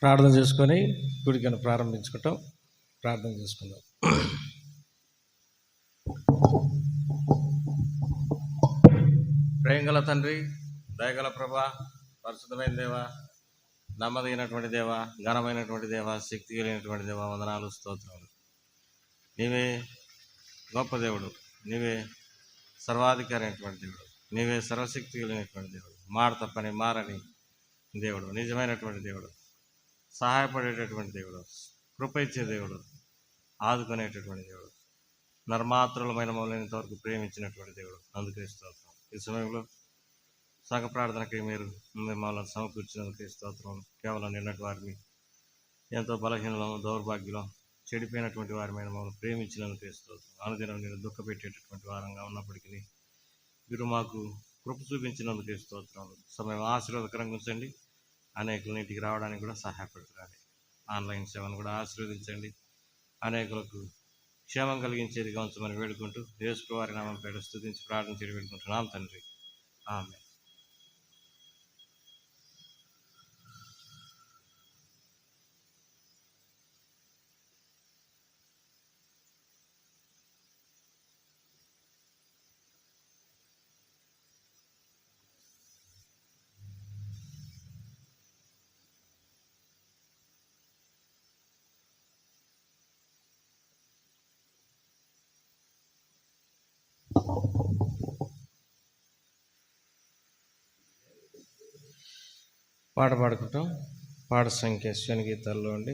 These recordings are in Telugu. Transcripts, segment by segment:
ప్రార్థన చేసుకొని గుడికను ప్రారంభించుకుంటాం. ప్రార్థన చేసుకుందాం. ప్రేమగల తండ్రి, దయగల ప్రభా, పరిశుద్ధమైన దేవ, నమ్మదగినటువంటి దేవ, ఘనమైనటువంటి దేవ, శక్తి కలిగినటువంటి దేవ, వందనాలు, స్తోత్రాలు. నీవే గొప్ప దేవుడు, నీవే సర్వాధికారి అయినటువంటి దేవుడు, నీవే సర్వశక్తి కలిగినటువంటి దేవుడు, మాట తప్పని మారని దేవుడు, నిజమైనటువంటి దేవుడు, సహాయపడేటటువంటి దేవుడు, కృప ఇచ్చే దేవుడు, ఆదుకునేటటువంటి దేవుడు, నర్మాత్రులమైన మమ్మల్ని ఇంతవరకు ప్రేమించినటువంటి దేవుడు. అందుకే స్తోత్రం. ఈ సమయంలో సంఘ ప్రార్థనకి మీరు మమ్మల్ని సమకూర్చినందుకే స్తోత్రం. కేవలం నిన్నటి వారిని ఎంతో బలహీనలం, దౌర్భాగ్యం, చెడిపోయినటువంటి వారిమైన మమ్మల్ని ప్రేమించినందుకే స్తోత్రం. అనుదినం నేను దుఃఖపెట్టేటటువంటి వారంగా ఉన్నప్పటికీ మీరు మాకు కృప చూపించినందుకే స్తోత్రాలు. సమయం ఆశీర్వాదకరంగా ఉంచండి. అనేకులు ఇంటికి రావడానికి కూడా సహాయపడుతున్నారు. ఆన్లైన్ సేవను కూడా ఆశీర్వదించండి. అనేకులకు క్షేమం కలిగించేదిగా ఉంచమని వేడుకుంటూ యేసు వారి నామం పేట స్తుతించి ప్రార్థించి వేడుకుంటున్నాం తండ్రి. ఆమేన్. పాట పాడుకుంటాం. పాట సంఖ్య శని గీతాల్లో అండి.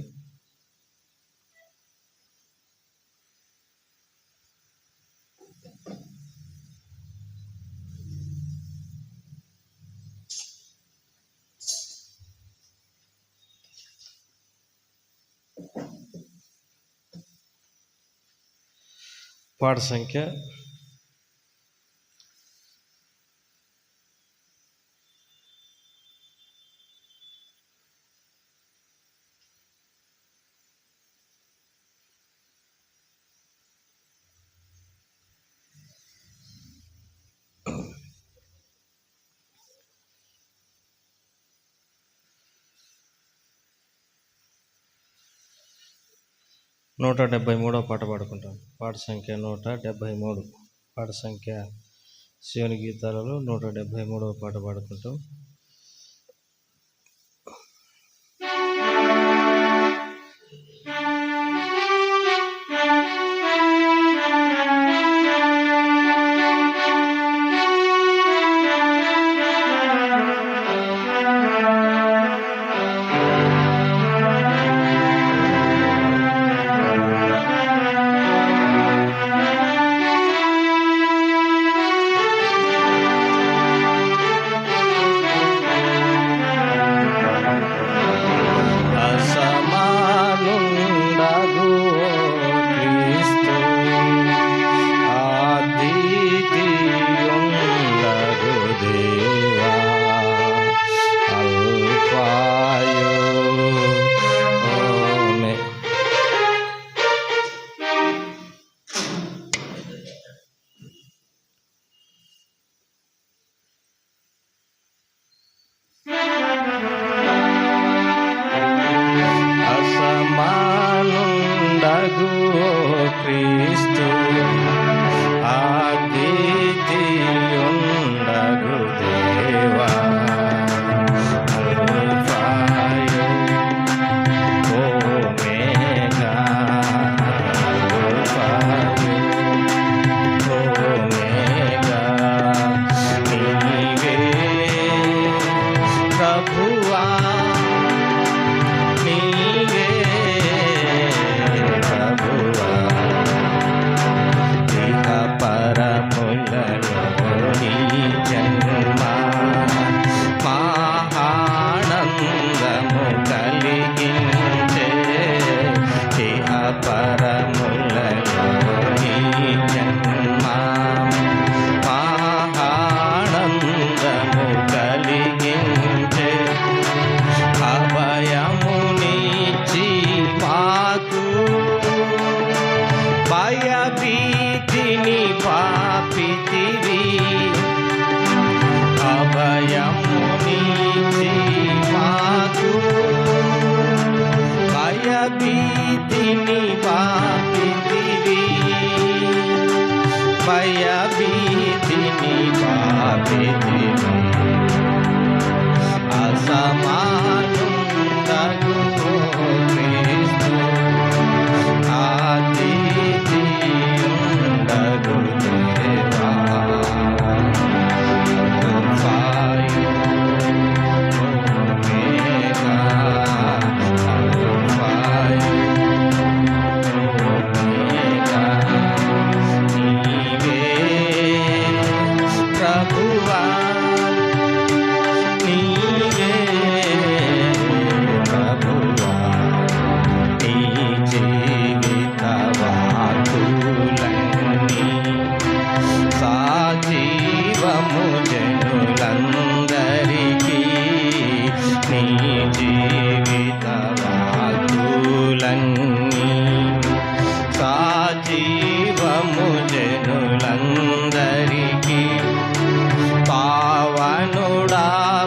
పాట సంఖ్య 173 పాట పాడుకుంటాం. పాట సంఖ్య 173. పాట సంఖ్య శివుని గీతాలలో 173 పాట పాడుకుంటాం.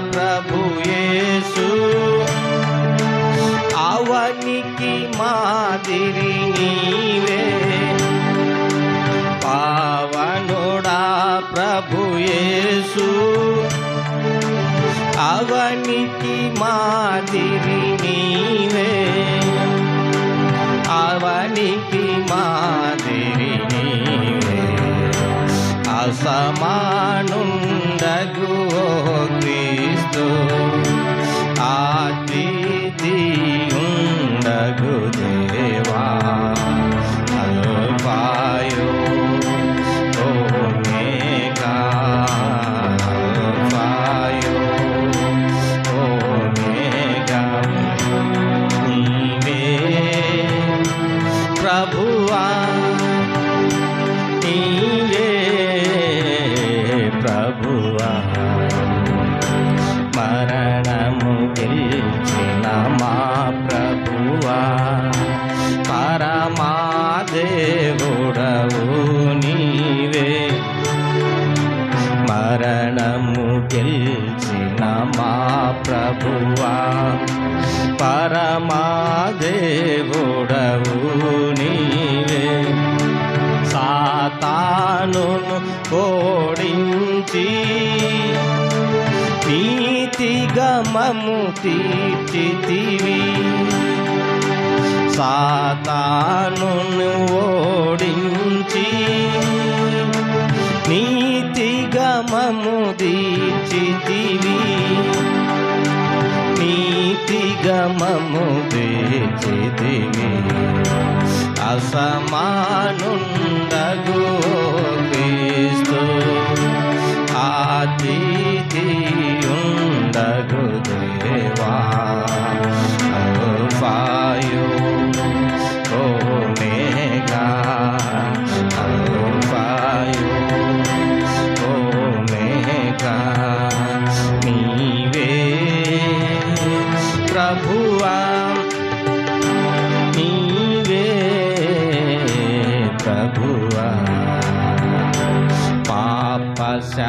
ప్రభు యేసు అవనికి మాదిరి నీవే పావనుడా ప్రభు యేసు అవనికి మాదిరి నీవే అవనికి మాదిరి నీవే అసమానుండగు ఓ క్రీస్తు అద్వితీయుండగు దేవా అల్ఫాయో ఓమేగా అల్ఫాయో ఓమేగా నీవే ప్రభువా నీవే ప్రభువా మరణము గెలిచిన మా ప్రభువా పరమాదేవుడవు నీవే మరణము గెలిచిన మా ప్రభువా పరమాదేవుడవు నీవే సాతానును ఓడించి నీతిగమము తీర్చితివి సాతానును ఓడించి నీతిగమము తీర్చితివి నీతిగమము తీర్చితివి అసమానుండగు క్రీస్తు అద్వితీయుండగు దేవా అల్ఫాయో ఓమేగా అల్ఫాయో ఓమేగా నీవే ప్రభువా నీవే ప్రభువా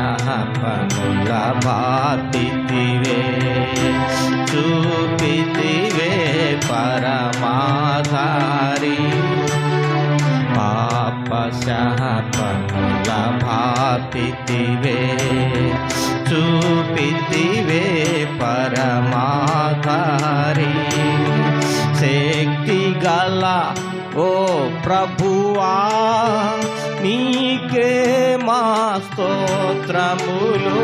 పాపశాపముల బాపితివే చూపితివే పరమాధారి పాపశాపముల బాపితివే చూపితివే పరమాధారి శక్తి గల ఓ ప్రభువా నీకే మా స్తోత్రములు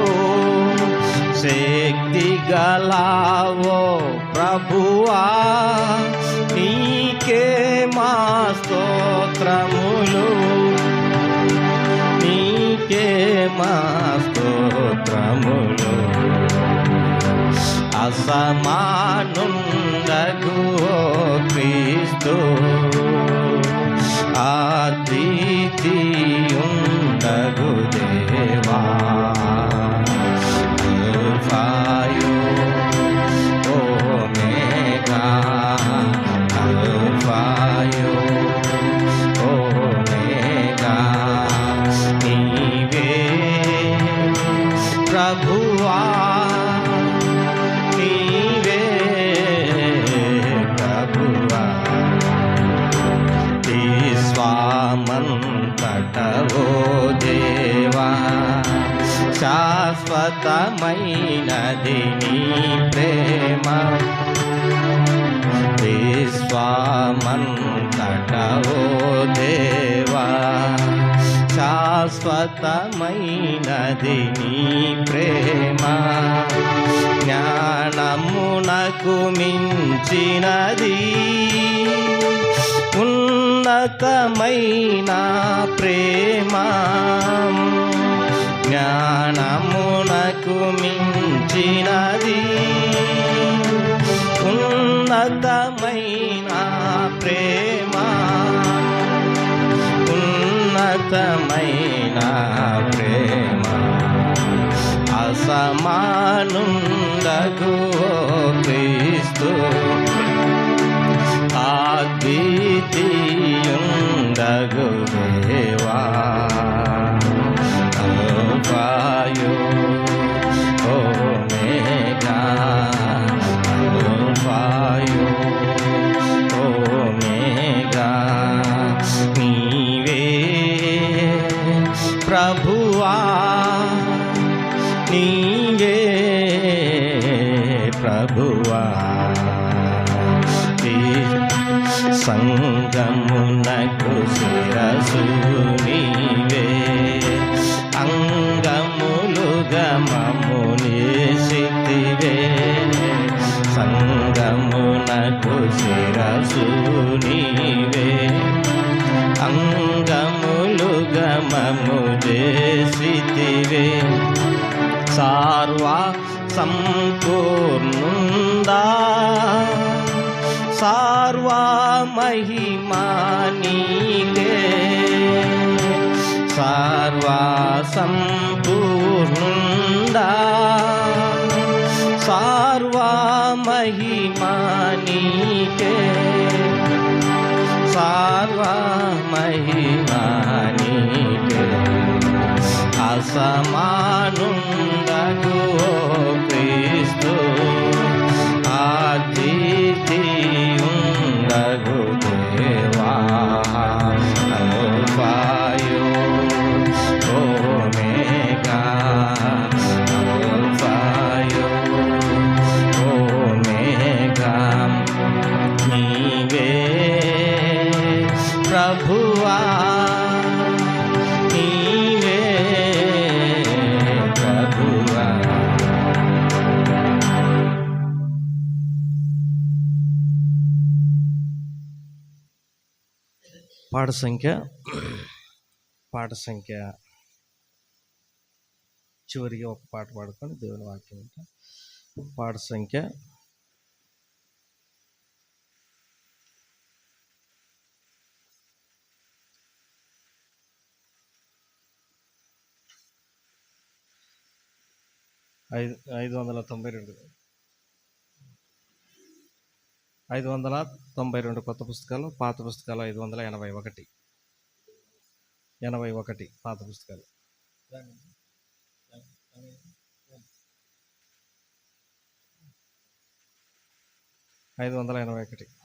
శక్తి గల ఓ ప్రభువా నీకే మా స్తోత్రములు నీకే మా స్తోత్రములు అసమానుండగు ఓ క్రీస్తు అద్వితీయుండగు దేవా అల్ఫాయో ఓమేగా అల్ఫాయో ఓమేగా నీవే ప్రభువా నీవే ప్రభువా స్వామంతటవో దేవా శాశ్వతమైనది నీ ప్రేమ విశ్వమంతటవో దేవా శాశ్వతమైనది నీ ప్రేమ జ్ఞానమునకు మించినది ఉన్నతమైన ప్రేమ జ్ఞానమునకు మించినది ఉన్నతమైన ప్రేమ ఉన్నతమైన ప్రేమ అసమానుండగు క్రీస్తు అద్వితీయుండగు దేవా అల్ఫాయో ఓమేగా ప్రభువా. సంగమునకు శిరసు నీవే, అంగములుగా మమ్ము నిలిచితివే. సంగమునకు శిరసు నీవే, అంగములుగా మమ్ము చేసితివే. సార్వా సంపూర్ణుందా, సార్వా మహిమా నీకే. సార్వా సంపూర్ణుందా, సార్వా మహిమా నీకే. సార్వా మహిమా నీకే. అసమానుండగు ఓ క్రీస్తు, అద్వితీయుండగు దేవా. అల్ఫాయో ఓమేగా, అల్ఫాయో ఓమేగా నీవే ప్రభువా. నీవే ప్రభువా. పాట సంఖ్య చివరిగా ఒక పాట పాడుకొని దేవుని వాక్యం వింటాం. పాట సంఖ్య 592 కొత్త పుస్తకాలు, పాత పుస్తకాలు 581 పాత పుస్తకాలు. 581.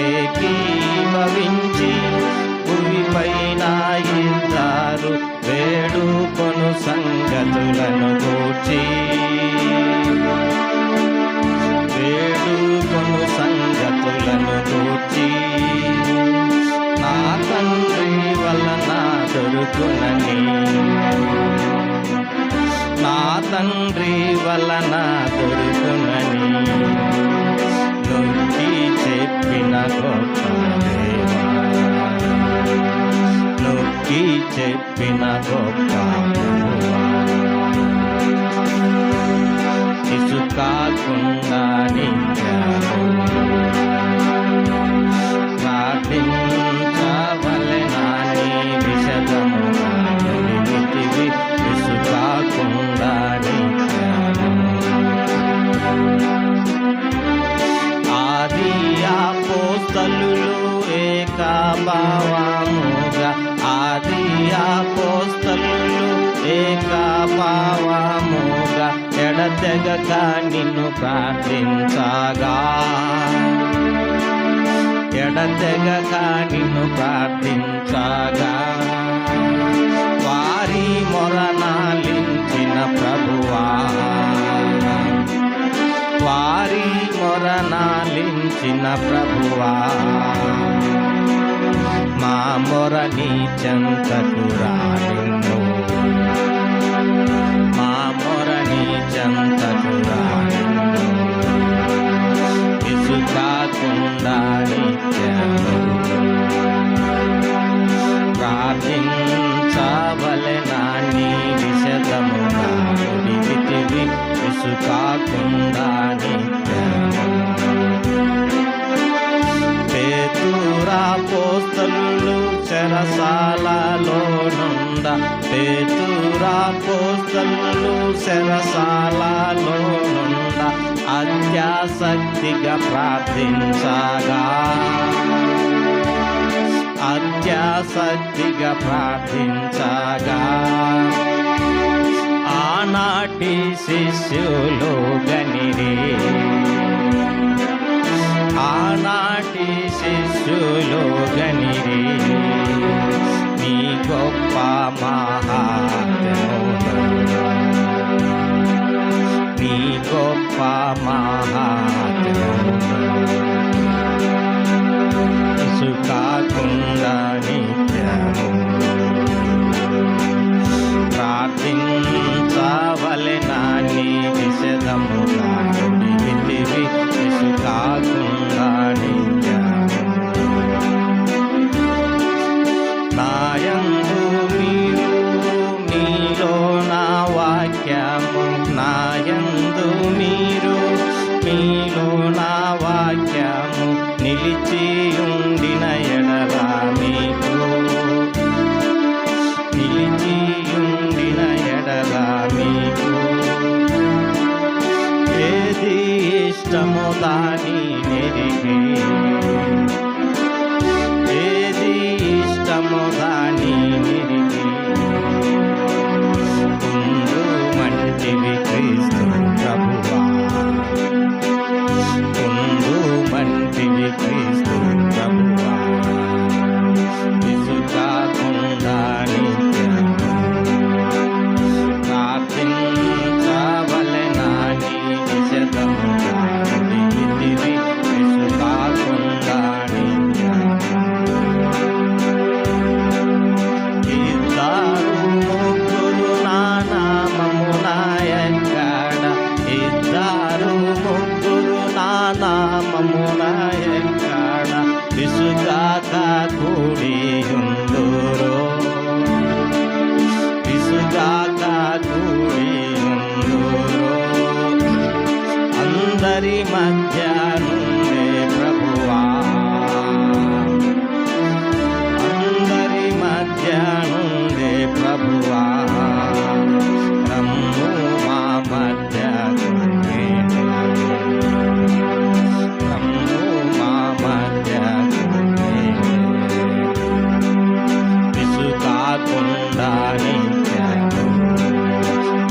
ఏకీభవించి భూమిపైన ఇద్దరు వేడుకొను సంగతులను గూర్చి, వేడుకొను సంగతులను గూర్చి. నా తండ్రి వలన దొరుకునని, నా తండ్రి వలన దొరుకునని నొక్కి చెప్పిన గొప్ప దేవా, నొక్కి చెప్పిన గొప్ప ప్రభువా. ఇసుకాకుండా నిత్యము ప్రార్థించవలెనని విశదముగా నిలిపితివి. ఇసుకాకుండా నిత్యము ఆది అపోస్తలులు ఏకభావముగా, ఆది అపోస్తలులు ఏకభావముగా ఎడతెగక నిన్ను ప్రార్థించగా, ఎడతెగక నిన్ను ప్రార్థించగా వారి మొరనాలించిన ప్రభువా, వారి మొరనాలించిన ప్రభువా. మా మొర నీ చెంతకు రానిన్ను, మా మొర నీ చెంతకు రానిన్ను. ఇసుకాకుండా నిత్యము ప్రార్థించవలెనని యేసు కాకుండా నిత్యము. పేతురాపోస్తలులు చెరసాలలో నుండ, పేతురాపోస్తలులు చెరసాలలో నుండ అత్యాసక్తిగా ప్రార్థించగా, అత్యాసక్తిగా ప్రార్థించగా ఆనాటి శిష్యులు గనిరి, ఆనాటి శిష్యులు గనిరి నీ గొప్ప మహాత్మ్యమును, నీ గొప్ప మహాత్మ్యమును. యేసు కాకుండా నిత్యము ప్రార్థించవలెనని విశదముగా నుడివితివి. యేసు కాకుండా నిత్యము నాయందు మీరు, మీలో నా వాక్యము, నాయందు మీరు, మీలో నా వాక్యము నిలిచియుండిన ఎడల మీకు, నిలిచియుండిన ఎడల మీకు ఏది ఇష్టమో దాని నెరిగి, ఏది ఇష్టమో దాని నెరిగి ఉండు మంటివి క్రీస్తు ప్రభువా, ఉండు మంటివి క్రీస్తు ప్రభువా. యేసు కాకుండా నిత్యము ప్రార్థించవలెనని విశదముగా నుడివితివి. యేసు కాకుండా నిత్యము ఇద్దరు ముగ్గురు నా నామమున ఎక్కడ, ఇద్దరు ముగ్గురు నా నామమున ఎక్కడ విసుగాక కూడియుందురో, విసుగాక కూడియుందురో అందరి మధ్య నుండే ప్రభువా, అందరి మధ్య నుండే ప్రభువా రమ్ము మా మధ్యకు నేడు, రమ్ము మా మధ్యకు నేడు. యేసు కాకుండా నిత్యము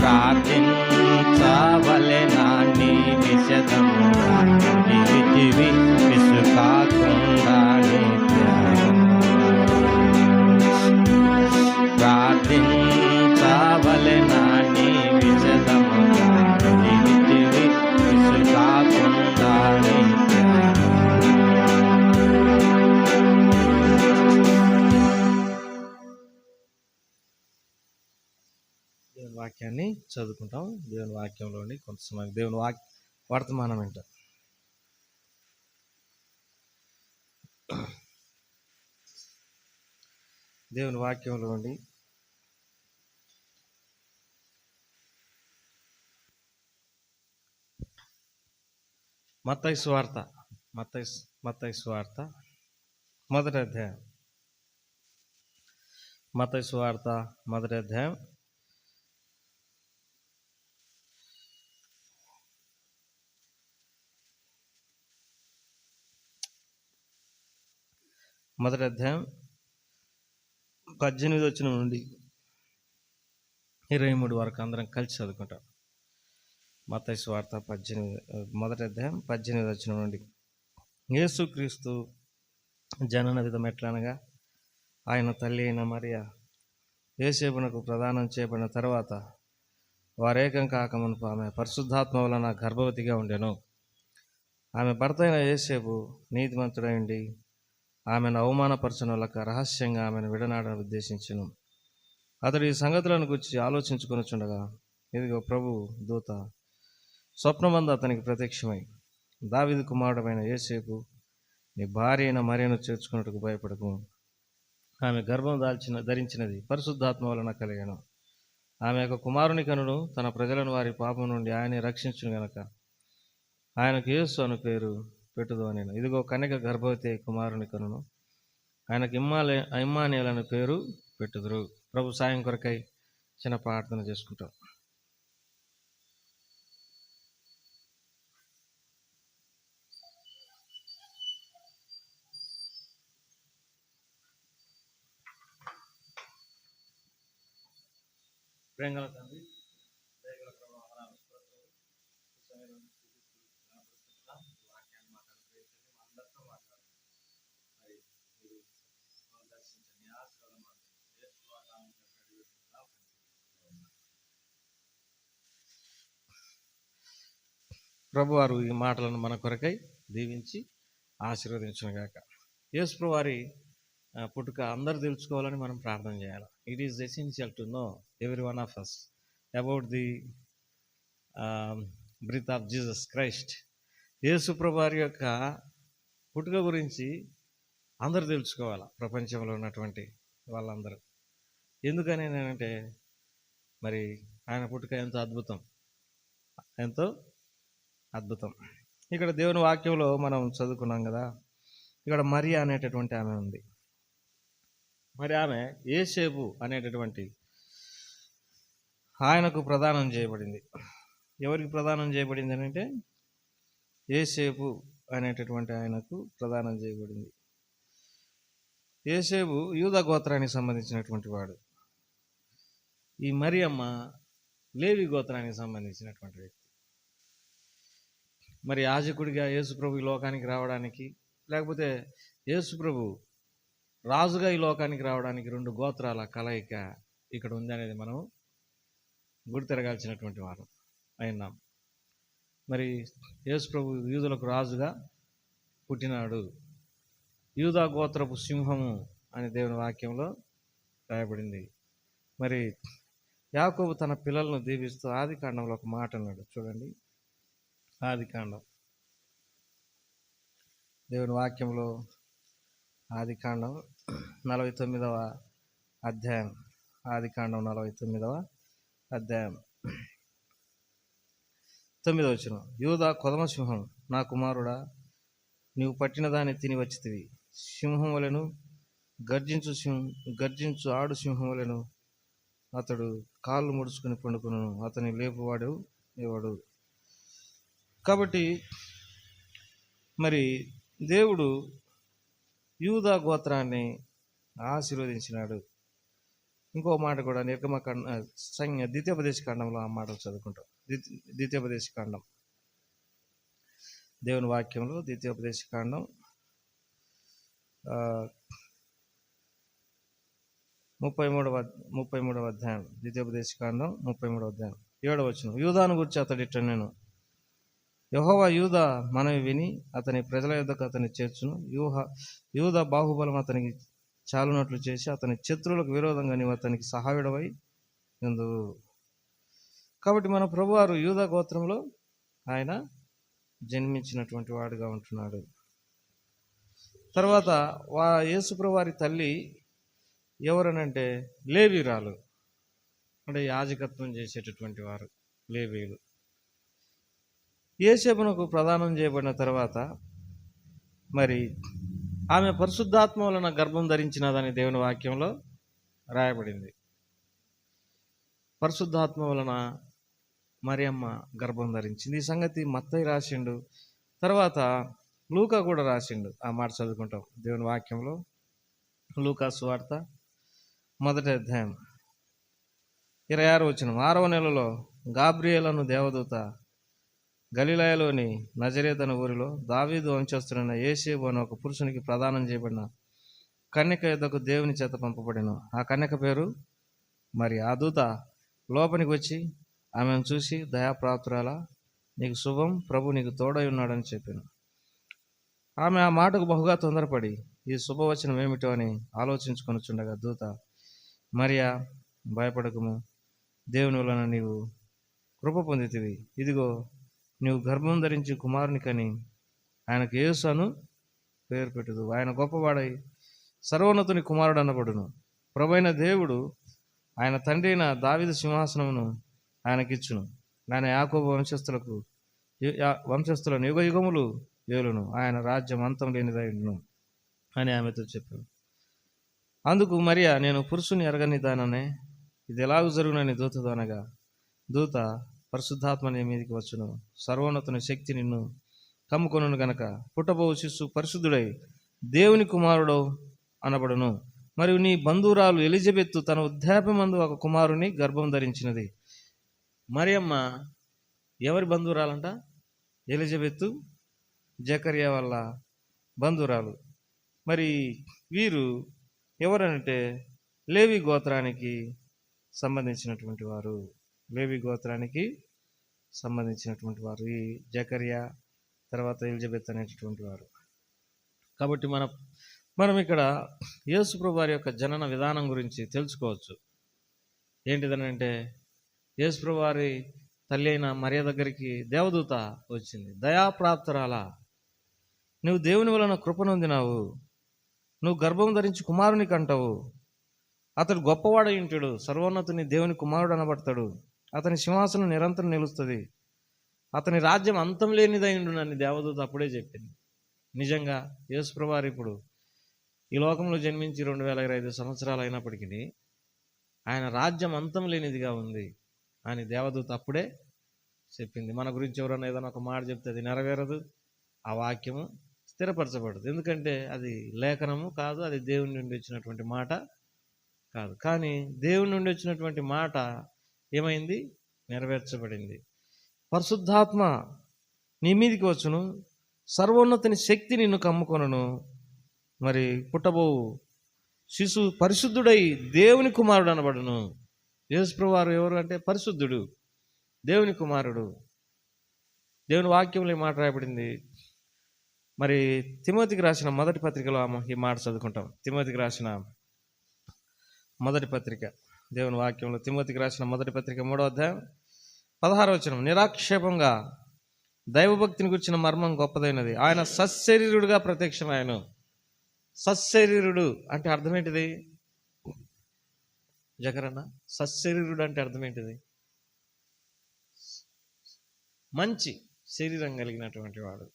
ప్రార్థించవలెనని విశదముగా నుడివితివి. యేసు కాకుండా నిత్యము ప్రార్థించవలెనని విశదముగా నుడివితివి. యేసు కాకుండా నిత్యము. దేవుని వాక్యాన్ని చదువుకుంటాం. దేవుని వాక్యంలోని కొంత సమయం దేవుని వర్తమానం ఏంట. దేవుని వాక్యంలోని మత్తయి సువార్త, మత్తయి సువార్త మొదటి అధ్యాయం, మత్తయి సువార్త మొదటి అధ్యాయం 18 నుండి 23 వరకు అందరం కలిసి చదువుకుంటాం. మత్తయి సువార్త 18 నుండి. యేసుక్రీస్తు జనన విధం ఎట్లనగా, ఆయన తల్లి అయిన మరియ యోసేపునకు ప్రదానం చేయబడిన తర్వాత వారేకం కాకమునుపు ఆమె పరిశుద్ధాత్మ వలన గర్భవతిగా ఉండెను. ఆమె భర్త అయిన యోసేపు నీతిమంతుడైండి ఆమెను అవమానపరచనులక రహస్యంగా ఆమెను విడనాడని ఉద్దేశించెను. అతడు ఈ సంగతులను గురించి ఆలోచించుకొనుచుండగా ఇదిగో ప్రభు దూత స్వప్నమందు అతనికి ప్రత్యక్షమై, దావీదు కుమారుడమైన యోసేపు, నీ భార్య అయిన మరియను చేర్చుకున్నట్టుకు భయపడకు. ఆమె గర్భం ధరించినది పరిశుద్ధాత్మ వలన కలిగెను. ఆమె యొక్క కుమారుని కనును తన ప్రజలను వారి పాపం నుండి ఆయనే రక్షించును గనక ఆయనకు యేసు అను పేరు పెట్టుదు అని. ఇదిగో కన్యక గర్భవతి కుమారుని కనును ఆయనకు ఇమ్మానుయేలు అనే పేరు పెట్టుదురు. ప్రభు సాయం కొరకై చిన్న ప్రార్థన చేసుకుంటాం. ప్రేంగల తండ్రి, దయగల ప్రభు, వందనాలు స్తోత్రాలు. ఈ సమయంలో వాక్యాన్ని మాట్లాడుతూ మా అందరితో మాట్లాడండి. మరి మీరు మమ్మల్ని దర్శించండి, మీ ఆశీర్వాదం మాకు యేసు నామములో వేడుకుంటున్నాం. ప్రభు వారు ఈ మాటలను మన కొరకై దీవించి ఆశీర్వదించునుగాక. యేసు వారి పుట్టుక అందరూ తెలుసుకోవాలని మనం ప్రార్థన చేయాలి. It is essential to know every one of us about the breath of Jesus Christ. యేసు ప్రభు వారి యొక్క పుట్టుక గురించి అందరూ తెలుసుకోవాలి, ప్రపంచంలో ఉన్నటువంటి వాళ్ళందరూ. ఎందుకని నేనంటే మరి ఆయన పుట్టుక ఎంతో అద్భుతం, ఎంతో అద్భుతం. ఇక్కడ దేవుని వాక్యంలో మనం చదువుకున్నాం కదా, ఇక్కడ మరియా అనేటటువంటి ఆమె ఉంది. మరి ఆమె యేసేపు అనేటటువంటి ఆయనకు ప్రదానం చేయబడింది. ఎవరికి ప్రదానం చేయబడింది అని అంటే యేసేపు అనేటటువంటి ఆయనకు ప్రదానం చేయబడింది. యేసేపు యూదా గోత్రానికి సంబంధించినటువంటి వాడు. ఈ మరియమ్మ లేవి గోత్రానికి సంబంధించినటువంటి వ్యక్తి. మరి యాజకుడిగా యేసుప్రభు ఈ లోకానికి రావడానికి, లేకపోతే యేసుప్రభు రాజుగా ఈ లోకానికి రావడానికి 2 గోత్రాల కలయిక ఇక్కడ ఉంది అనేది మనం గుర్తిరగాల్సినటువంటి వారు అయినాం. మరి యేసుప్రభు యూదులకు రాజుగా పుట్టినాడు. యూదా గోత్రపు సింహము అని దేవుని వాక్యంలో రాయబడింది. మరి యాకోబు తన పిల్లలను దీవిస్తూ ఆదికాండంలో ఒక మాట అన్నాడు. చూడండి, ఆదికాండం దేవుని వాక్యంలో ఆదికాండం 49వ అధ్యాయం. ఆదికాండం 49వ అధ్యాయం 9వ వచనం. యూదా కొదమ సింహం, నా కుమారుడా, నీవు పట్టిన దాన్ని తిని వచ్చితివి. సింహం వలెను గర్జించు ఆడు సింహం వలెను అతడు కాళ్ళు ముడుచుకుని పండుకును, అతని లేపువాడు ఎవడు. కాబట్టి మరి దేవుడు యూదా గోత్రాన్ని ఆశీర్వదించినాడు. ఇంకో మాట కూడా ద్వితీయోపదేశ కాండంలో ఆ మాట చదువుకుంటాం. ద్వితీయోపదేశ కాండం దేవుని వాక్యంలో ద్వితీయోపదేశ కాండం 33వ అధ్యాయం. ద్వితీయోపదేశ కాండం 33వ అధ్యాయం 7వ వచనం. యూదాను గురించి అతడిట నేను, యెహోవా యూదా మనవి విని అతని ప్రజల యొద్దకు అతన్ని చేర్చును. యూదా బాహుబలం అతనికి చాలునట్లు చేసి అతని శత్రువులకు విరోధంగా నీవు అతనికి సహాయుడవై ఎందు. కాబట్టి మన ప్రభువారు యూదా గోత్రంలో ఆయన జన్మించినటువంటి వాడుగా ఉంటున్నాడు. తర్వాత యేసుప్రభు వారి తల్లి ఎవరనంటే లేవీరాలు, అంటే యాజకత్వం చేసేటటువంటి వారు లేవీలు. యేసేపునకు ప్రదానం చేయబడిన తర్వాత మరి ఆమె పరిశుద్ధాత్మ వలన గర్భం ధరించినదని దేవుని వాక్యంలో రాయబడింది. పరిశుద్ధాత్మ వలన మరియమ్మ గర్భం ధరించింది. ఈ సంగతి మత్తయి రాసిండు, తర్వాత లూకా కూడా రాసిండు. ఆ మాట చదువుకుంటాం దేవుని వాక్యంలో. లూకా సువార్త 1వ అధ్యాయం 26వ వచనం. 6వ నెలలో గాబ్రియేలు అను దేవదూత గలిలయలోని నజరేతు అను ఊరిలో దావీదు వంశస్థుడైన యేసేపు అనే ఒక పురుషునికి ప్రదానం చేయబడిన కన్యక యొద్దకు దేవుని చేత పంపబడిన. ఆ కన్యక పేరు మరి. ఆ దూత లోపలికి వచ్చి ఆమెను చూసి, దయాప్రాప్తురాలా, నీకు శుభం, ప్రభు నీకు తోడై ఉన్నాడని చెప్పాను. ఆమె ఆ మాటకు బహుగా తొందరపడి ఈ శుభవచనం ఏమిటో అని ఆలోచించుకొనుచుండగా దూత, మరియా, భయపడకుము, దేవుని వలన నీవు కృప పొందితివి. ఇదిగో నీవు గర్భం ధరించి కుమారుని కని ఆయనకు యేసు అను పేరు పెట్టుదు. ఆయన గొప్పవాడై సర్వోన్నతుని కుమారుడు అనబడును. ప్రభువైన దేవుడు ఆయన తండ్రి అయిన దావీదు సింహాసనమును ఆయనకిచ్చును. ఆయన యాకోబు వంశస్థులను యుగ యుగములు ఏలును. ఆయన రాజ్యం అంతం లేనిదైను అని ఆమెతో చెప్పాను. అందుకు మరియా, నేను పురుషుని ఎరగని దాననే, ఇది ఎలాగూ జరుగునని దూతతో అనగా, దూత, పరిశుద్ధాత్మ నీ మీదికి వచ్చును, సర్వోన్నతుని శక్తి నిన్ను కమ్ముకొనును గనక పుట్టబోవు శిశువు పరిశుద్ధుడై దేవుని కుమారుడు అనబడును. మరియు నీ బంధువురాలు ఎలిజబెత్తు తన వృద్ధాప్యమందు ఒక కుమారుని గర్భం ధరించినది. మరియమ్మ ఎవరి బంధువురాలంట? ఎలిజబెత్తు, జకర్యా వాళ్ళ బంధువురాలు. మరి వీరు ఎవరంటే లేవి గోత్రానికి సంబంధించినటువంటి వారు. లేవి గోత్రానికి సంబంధించినటువంటి వారు ఈ జకర్యా, తర్వాత ఎలిజబెత్ అనేటటువంటి వారు. కాబట్టి మనం ఇక్కడ యేసు ప్రభు వారి యొక్క జనన విధానం గురించి తెలుసుకోవచ్చు. ఏంటిదనంటే, యేసు ప్రభు వారి తల్లి అయిన మరియ దగ్గరికి దేవదూత వచ్చింది. దయాప్రాప్తురాల, నువ్వు దేవుని వలన కృపనొందినావు, నువ్వు గర్భం ధరించి కుమారుని కంటావు, అతడు గొప్పవాడై ఉంటాడు, సర్వోన్నతుని దేవుని కుమారుడు అనబడతాడు, అతని సింహాసనం నిరంతరం నిలుస్తుంది, అతని రాజ్యం అంతం లేనిదైండునని దేవదూత అప్పుడే చెప్పింది. నిజంగా యేసు ప్రభు వారు ఇప్పుడు ఈ లోకంలో జన్మించి 2025 సంవత్సరాలు అయినప్పటికీ ఆయన రాజ్యం అంతం లేనిదిగా ఉంది అని దేవదూత అప్పుడే చెప్పింది. మన గురించి ఎవరైనా ఏదైనా ఒక మాట చెప్తే అది నెరవేరదు, ఆ వాక్యము స్థిరపరచబడదు. ఎందుకంటే అది లేఖనము కాదు, అది దేవుని నుండి వచ్చినటువంటి మాట కాదు. కానీ దేవుని నుండి వచ్చినటువంటి మాట ఏమైంది? నెరవేర్చబడింది. పరిశుద్ధాత్మ నీ మీదికి వచ్చును, సర్వోన్నతిని శక్తి నిన్ను కమ్ముకొనును, మరి పుట్టబోవు శిశువు పరిశుద్ధుడై దేవుని కుమారుడు అనబడును. యేసుప్రభు వారు ఎవరు అంటే పరిశుద్ధుడు, దేవుని కుమారుడు. దేవుని వాక్యంలో ఈ మాట రాయబడింది. మరి తిమోతికి రాసిన మొదటి పత్రికలో ఈ మాట చదువుకుంటాం. తిమోతికి రాసిన మొదటి పత్రిక, దేవుని వాక్యంలో తిమోతికి రాసిన మొదటి పత్రిక 3వ అధ్యాయం 16వ వచనం, నిరాక్షేపంగా దైవభక్తిని గురించిన మర్మం గొప్పదైనది, ఆయన సశరీరుడుగా ప్రత్యక్షమాయను. సశరీరుడు అంటే అర్థం ఏంటిది? జగరన్న, సశరీరుడు అంటే అర్థం ఏంటిది? మంచి శరీరం కలిగినటువంటి వాడు.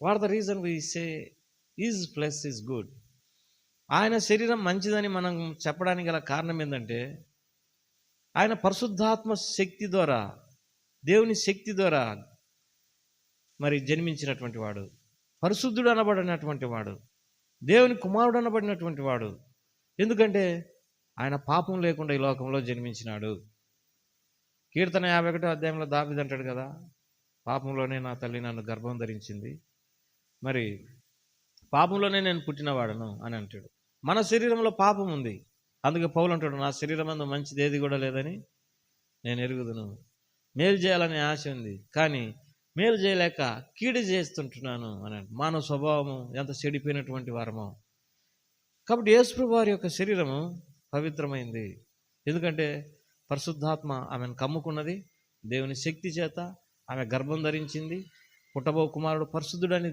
What the reason we say is plus is good. ఆయన శరీరం మంచిదని మనం చెప్పడానికి గల కారణం ఏంటంటే, ఆయన పరిశుద్ధాత్మ శక్తి ద్వారా, దేవుని శక్తి ద్వారా మరి జన్మించినటువంటి వాడు, పరిశుద్ధుడు అనబడినటువంటి వాడు, దేవుని కుమారుడు అనబడినటువంటి వాడు. ఎందుకంటే ఆయన పాపం లేకుండా ఈ లోకంలో జన్మించినాడు. కీర్తన 51వ అధ్యాయంలో దావీదు అంటాడు కదా, పాపంలోనే నా తల్లి నన్ను గర్భం ధరించింది, మరి పాపంలోనే నేను పుట్టినవాడను అని అంటాడు. మన శరీరంలో పాపం ఉంది, అందుకే పౌలు అంటాడు, నా శరీరం అందు మంచిది ఏది కూడా లేదని నేను ఎరుగుదును. మేలు చేయాలనే ఆశ ఉంది, కానీ మేలు చేయలేక కీడు చేస్తుంటున్నాను అని. మానవ స్వభావము ఎంత చెడిపోయినటువంటి వారమో. కాబట్టి యేసుప్రభు వారి యొక్క శరీరము పవిత్రమైంది. ఎందుకంటే పరిశుద్ధాత్మ ఆమెను కమ్ముకున్నది, దేవుని శక్తి చేత ఆమె గర్భం ధరించింది. పుట్టబో కుమారుడు పరిశుద్ధుడని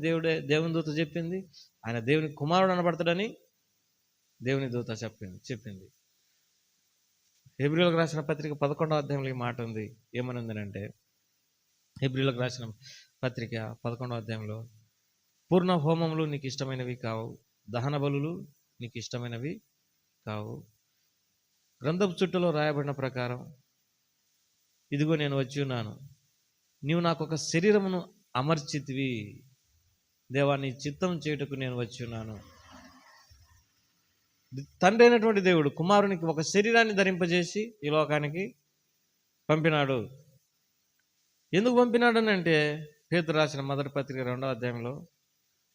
దేవుని దూత చెప్పింది. ఆయన దేవుని కుమారుడు అనబడతాడని దేవుని దూత చెప్పింది. హెబ్రీయులకు రాసిన పత్రిక 11వ అధ్యాయంలో ఈ మాట ఉంది. ఏమనుందనంటే, హెబ్రీయులకు రాసిన పత్రిక 11వ అధ్యాయంలో, పూర్ణ హోమములు నీకు ఇష్టమైనవి కావు, దహన బలులు నీకు ఇష్టమైనవి కావు. గ్రంథపు చుట్టలో రాయబడిన ప్రకారం, ఇదిగో నేను వచ్చి ఉన్నాను, నీవు నాకు ఒక శరీరమును అమర్చితివి, దేవా నీ చిత్తం చేయుటకు నేను వచ్చి ఉన్నాను. తండ్రి అయినటువంటి దేవుడు కుమారునికి ఒక శరీరాన్ని ధరింపజేసి ఈ లోకానికి పంపినాడు. ఎందుకు పంపినాడని అంటే, పేతురు రాసిన మొదటి పత్రిక 2వ అధ్యాయంలో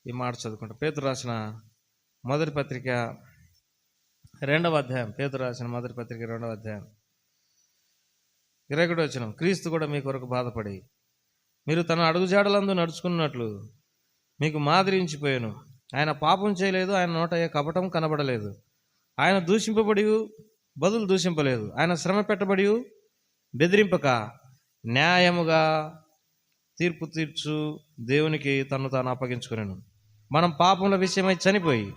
ఈ మాట చదువుకుంటాం. పేతురు రాసిన మొదటి పత్రిక 2వ అధ్యాయం, పేతురు రాసిన మొదటి పత్రిక 2వ అధ్యాయం 21వ వచనం, క్రీస్తు కూడా మీ కొరకు బాధపడి మీరు తన అడుగుజాడలందు నడుచుకున్నట్లు మీకు మాదిరించిపోయాను. ఆయన పాపం చేయలేదు, ఆయన నోట ఏ కపటం కనబడలేదు, ఆయన దూషింపబడి బదులు దూషింపలేదు, ఆయన శ్రమ పెట్టబడి బెదిరింపక న్యాయముగా తీర్పు తీర్చు దేవునికి తను తాను అప్పగించుకున్నాను. మనం పాపముల విషయమై చనిపోయి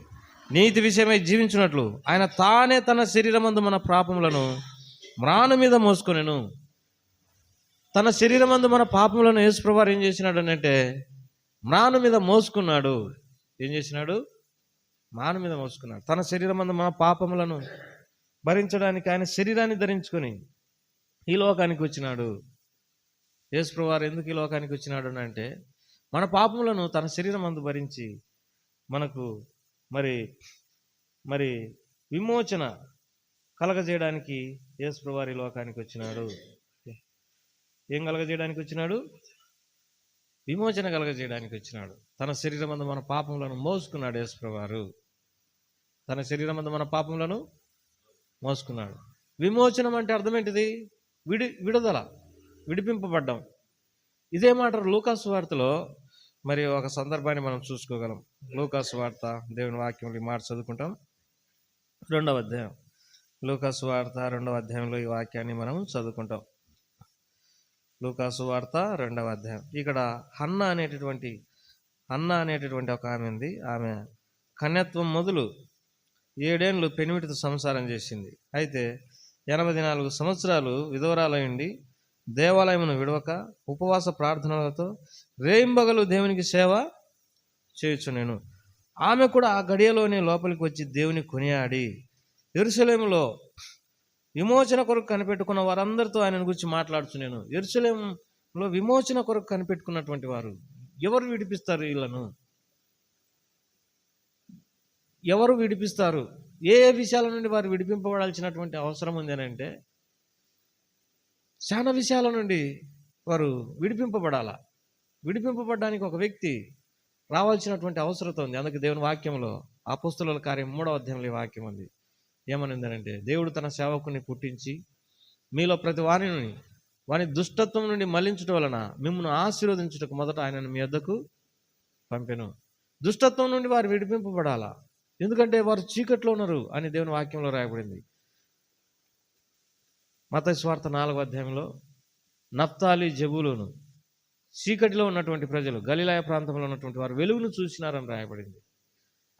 నీతి విషయమై జీవించినట్లు ఆయన తానే తన శరీరమందు మన పాపములను మ్రాను మీద మోసుకొనెను. తన శరీరమందు మన పాపములను యేసుప్రభువారు ఏం చేసినాడు అంటే మ్రాను మీద మోసుకున్నాడు. ఏం చేసినాడు? మ్రాను మీద మోసుకున్నాడు. తన శరీరమందు మన పాపములను భరించడానికి ఆయన శరీరాన్ని ధరించుకొని ఈ లోకానికి వచ్చినాడు. యేసుప్రభువారు ఎందుకు ఈ లోకానికి వచ్చినాడు అంటే మన పాపములను తన శరీరమందు భరించి మనకు మరి విమోచన కలగజేయడానికి యేసుప్రభువారు ఈ లోకానికి వచ్చినాడు. ఏం కలగజేయడానికి వచ్చినాడు? విమోచన కలగజేయడానికి వచ్చినాడు. తన శరీరమందు మన పాపములను మోసుకున్నాడు యేసుప్రభువారు. తన శరీరమందు మన పాపములను మోసుకున్నాడు. విమోచనం అంటే అర్థం ఏంటిది? విడుదల, విడిపింపబడ్డం. ఇదే మాట లూకాసు వార్తలో మరి ఒక సందర్భాన్ని మనం చూసుకోగలం. లూకాసు వార్త దేవుని వాక్యంలో ఈ మాట చదువుకుంటాం. 2వ అధ్యాయం, లూకాసు వార్త 2వ అధ్యాయంలో ఈ వాక్యాన్ని మనం చదువుకుంటాం. లూకాసు వార్త 2వ అధ్యాయం. ఇక్కడ హన్నా అనేటటువంటి ఒక ఆమె ఉంది. ఆమె కన్యత్వం మొదలు 7 ఏళ్ళు పెనిమిటితో సంసారం చేసింది. అయితే 84 సంవత్సరాలు విధవరాలయుండి దేవాలయమును విడవక ఉపవాస ప్రార్థనలతో రేయింబగలు దేవునికి సేవ చేయుచునేను. ఆమె కూడా ఆ గడియలోనే లోపలికి వచ్చి దేవుని కొనియాడి యెరూషలేములో విమోచన కొరకు కనిపెట్టుకున్న వారందరితో ఆయన గురించి మాట్లాడుచునేను. యెరూషలేములో విమోచన కొరకు కనిపెట్టుకున్నటువంటి వారు ఎవరు విడిపిస్తారు? వీళ్ళను ఎవరు విడిపిస్తారు? ఏ విషయాల నుండి వారు విడిపింపబడాల్సినటువంటి అవసరం ఉంది అని అంటే చాలా విషయాల నుండి వారు విడిపింపబడాలా. విడిపింపబడడానికి ఒక వ్యక్తి రావాల్సినటువంటి అవసరత ఉంది. అందుకే దేవుని వాక్యంలో అపోస్తలుల కార్యం 3వ అధ్యాయంలో ఈ వాక్యం ఉంది. ఏమనిందనంటే దేవుడు తన సేవకుని పుట్టించి మీలో ప్రతి వాని దుష్టత్వం నుండి మళ్లించడం వలన మిమ్మల్ని ఆశీర్వదించుటకు మొదట ఆయనను మీ వద్దకు పంపెను. దుష్టత్వం నుండి వారు విడిపింపబడాలా, ఎందుకంటే వారు చీకట్లో ఉన్నారు అని దేవుని వాక్యంలో రాయబడింది. మత్తయి సువార్త 4వ అధ్యాయంలో నఫ్తాలి, జెబూలూను చీకటిలో ఉన్నటువంటి ప్రజలు, గలిలయ ప్రాంతంలో ఉన్నటువంటి వారు వెలుగును చూసినారని రాయబడింది.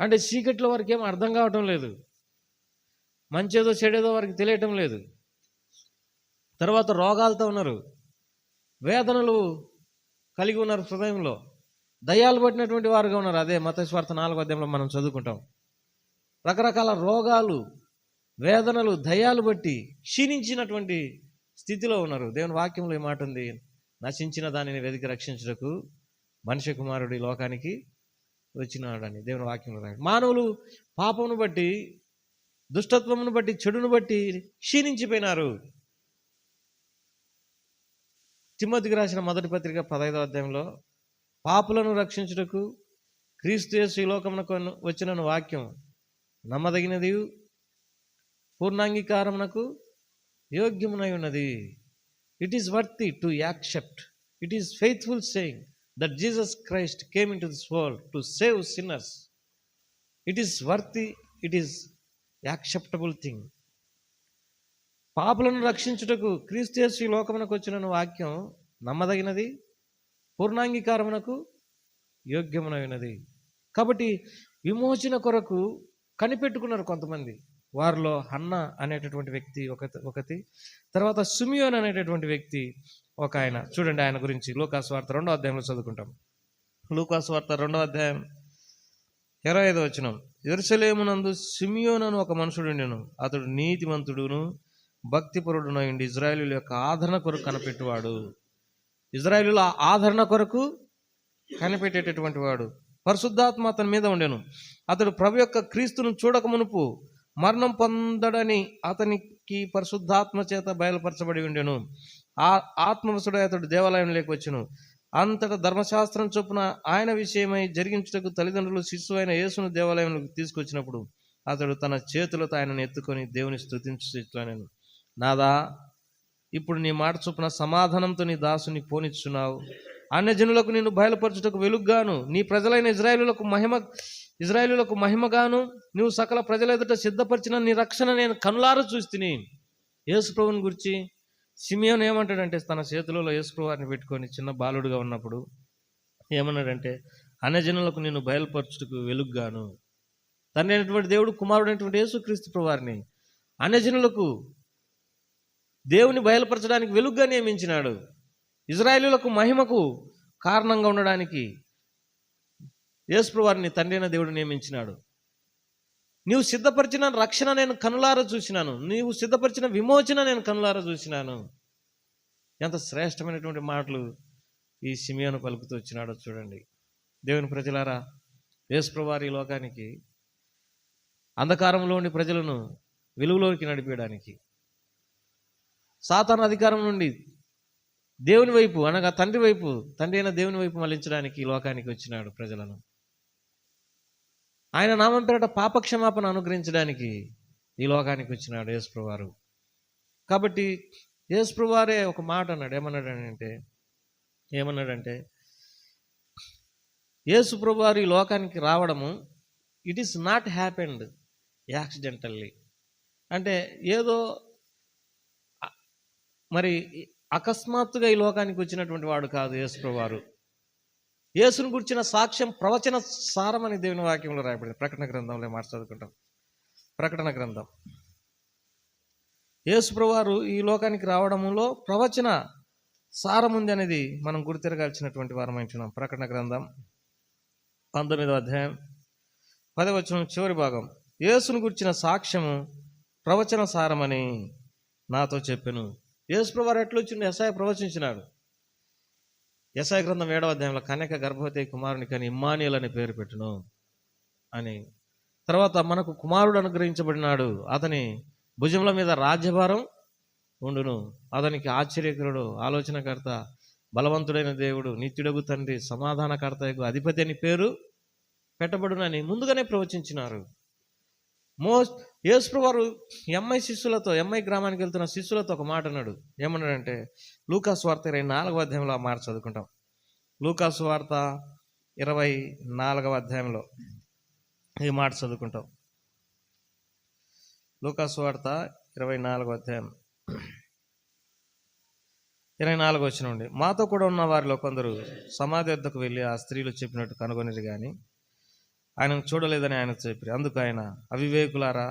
అంటే చీకట్లో వారికి ఏం అర్థం కావటం లేదు, మంచేదో చెడేదో వారికి తెలియటం లేదు. తర్వాత రోగాలతో ఉన్నారు, వేదనలు కలిగి ఉన్నారు, హృదయంలో దయ్యాలు పట్టినటువంటి వారుగా ఉన్నారు. అదే మత్తయి సువార్త 4వ అధ్యాయంలో మనం చదువుకుంటాం. రకరకాల రోగాలు, వేదనలు, దయ్యాలు బట్టి క్షీణించినటువంటి స్థితిలో ఉన్నారు. దేవుని వాక్యంలో ఈ మాట ఉంది, నశించిన దానిని వెతికి రక్షించుటకు మనిషి కుమారుడు ఈ లోకానికి వచ్చినాడని దేవుని వాక్యంలో రాయడు. మానవులు పాపమును బట్టి, దుష్టత్వమును బట్టి, చెడును బట్టి క్షీణించిపోయినారు. తిమోతికి రాసిన మొదటి పత్రిక 15వ అధ్యాయంలో పాపులను రక్షించుటకు క్రీస్తు యేసు ఈ లోకమునకు వచ్చిన వాక్యం నమ్మదగినది, పూర్ణాంగీకారమునకు యోగ్యమునై ఉన్నది. It is worthy to accept. It is faithful saying that Jesus Christ came in to this world to save sinners. It is worthy, it is acceptable thing. పాపులను రక్షించుటకు క్రీస్తు యేసు ఈ లోకమునకు వచ్చిన వాక్యం నమ్మదగినది, పూర్ణాంగీకారమునకు యోగ్యమునైనది. కాబట్టి విమోచన కొరకు కనిపెట్టుకున్నారు కొంతమంది. వారిలో హన్నా అనేటటువంటి వ్యక్తి ఒకటి, తర్వాత సిమియోన్ అనేటటువంటి వ్యక్తి ఒక ఆయన. చూడండి ఆయన గురించి లూకాసు వార్త 2వ అధ్యాయంలో చదువుకుంటాం. లూకాసు వార్త 2వ అధ్యాయం 25వ వచనం. యెరూషలేమునందు సిమియోను అని ఒక మనుషుడు ఉండెను. అతడు నీతిమంతుడును భక్తిపరుడునై ఉండి ఇజ్రాయేలీయుల యొక్క ఆదరణ కొరకు కనిపెట్టువాడు. ఇజ్రాయేలీయుల ఆదరణ కొరకు కనిపెట్టేటటువంటి వాడు. పరిశుద్ధాత్మ అతని మీద ఉండెను. అతడు ప్రభు యొక్క క్రీస్తును చూడక మునుపు మరణం పొందడని అతనికి పరిశుద్ధాత్మ చేత బయలుపరచబడి ఉండెను. ఆ ఆత్మవశుడై అతడు దేవాలయంలోకి వచ్చెను. అంతటా ధర్మశాస్త్రం చొప్పున ఆయన విషయమై జరిగించుటకు తల్లిదండ్రులు శిశువు అయిన యేసును దేవాలయంలోకి తీసుకొచ్చినప్పుడు అతడు తన చేతులతో ఆయనను ఎత్తుకొని దేవుని స్తుతించుచున్నాను. నాదా, ఇప్పుడు నీ మాట చొప్పున సమాధానంతో నీ దాసుని పోనిచ్చున్నావు. అన్యజనులకు నిన్ను బయలుపరచుటకు వెలుగ్గాను, నీ ప్రజలైన ఇజ్రాయేలులకు మహిమగాను నువ్వు సకల ప్రజల ఎదుట సిద్ధపరిచిన నీ రక్షణ నేను కనులారా చూస్తిని. యేసుప్రభుని గురించి సిమియోను ఏమంటాడంటే, తన చేతులలో యేసుప్రభుని పెట్టుకొని చిన్న బాలుడుగా ఉన్నప్పుడు ఏమన్నాడంటే, అన్యజనులకు నిన్ను బయలుపరచుటకు వెలుగ్గాను. తండ్రి అయినటువంటి దేవుడు కుమారుడైనటువంటి యేసుక్రీస్తు ప్రభువారిని అన్యజనులకు దేవుని బయలుపరచడానికి వెలుగుగా నియమించినాడు. ఇజ్రాయేలీయులకు మహిమకు కారణంగా ఉండడానికి యేసు ప్రభువారిని తండ్రి అయిన దేవుడు నియమించినాడు. నీవు సిద్ధపరిచిన రక్షణ నేను కనులారా చూసినాను, నీవు సిద్ధపరిచిన విమోచన నేను కనులారా చూసినాను. ఎంత శ్రేష్టమైనటువంటి మాటలు ఈ సిమియోను పలుకుతూ వచ్చినాడో చూడండి. దేవుని ప్రజలారా, యేసు ప్రభువారు ఈ లోకానికి అంధకారంలోని ప్రజలను వెలుగులోకి నడిపేయడానికి, సాతాను అధికారం నుండి దేవుని వైపు అనగా తండ్రి వైపు, తండ్రి అయిన దేవుని వైపు మళ్లించడానికి ఈ లోకానికి వచ్చినాడు ప్రజలను. ఆయన నామం పేరట పాపక్షమాపణ అనుగ్రహించడానికి ఈ లోకానికి వచ్చినాడు యేసు ప్రభువారు. కాబట్టి యేసు ప్రభువారే ఒక మాట అన్నాడు. ఏమన్నాడంటే యేసు ప్రభువారు ఈ లోకానికి రావడము it is not happened accidentally. అంటే ఏదో మరి అకస్మాత్తుగా ఈ లోకానికి వచ్చినటువంటి వాడు కాదు యేసు ప్రభువారు. యేసును గురించిన సాక్ష్యం ప్రవచన సారం అని దేవుని వాక్యంలో రాయబడింది. ప్రకటన గ్రంథంలో మాట చదువుకుంటాం. ప్రకటన గ్రంథం, యేసు ప్రభువారు ఈ లోకానికి రావడంలో ప్రవచన సారం ఉంది అనేది మనం గుర్తిరగాల్సినటువంటి వారం అంటున్నాం. ప్రకటన గ్రంథం 19వ అధ్యాయం 10వ వచనం చివరి భాగం, యేసును గురించిన సాక్ష్యము ప్రవచన సారమని నాతో చెప్పెను. యేసు ప్రభువారు ఎట్లొచ్చిండు? యెషయా ప్రవచించినాడు. యెషయా గ్రంథం 7వ అధ్యాయంలో కన్యక గర్భవతి కుమారునికి అని ఇమ్మానుయేల్ అని పేరు పెట్టును అని. తర్వాత మనకు కుమారుడు అనుగ్రహించబడినాడు, అతని భుజముల మీద రాజ్యభారం ఉండును, అతనికి ఆశ్చర్యకరుడు, ఆలోచనకర్త, బలవంతుడైన దేవుడు, నిత్యుడగు తండ్రి, సమాధానకర్తకు అధిపతి అని పేరు పెట్టబడునని ముందుగానే ప్రవచించినారు. యేసు ప్రభువారు ఎంఐ గ్రామానికి వెళ్తున్న శిష్యులతో ఒక మాట అన్నాడు. ఏమన్నాడంటే లూకాసు వార్త 24వ అధ్యాయంలో ఆ మాట చదువుకుంటాం. లూకాసు వార్త 24వ అధ్యాయంలో ఈ మాట చదువుకుంటాం. లూకాసు వార్త 24వ అధ్యాయం 24వ వచనం నుండి, మాతో కూడా ఉన్న వారిలో కొందరు సమాధి వద్దకు వెళ్ళి ఆ స్త్రీలు చెప్పినట్టు కనుగొనిరు కానీ ఆయనను చూడలేదని ఆయన చెప్పారు. అందుకు ఆయన, అవివేకులారా,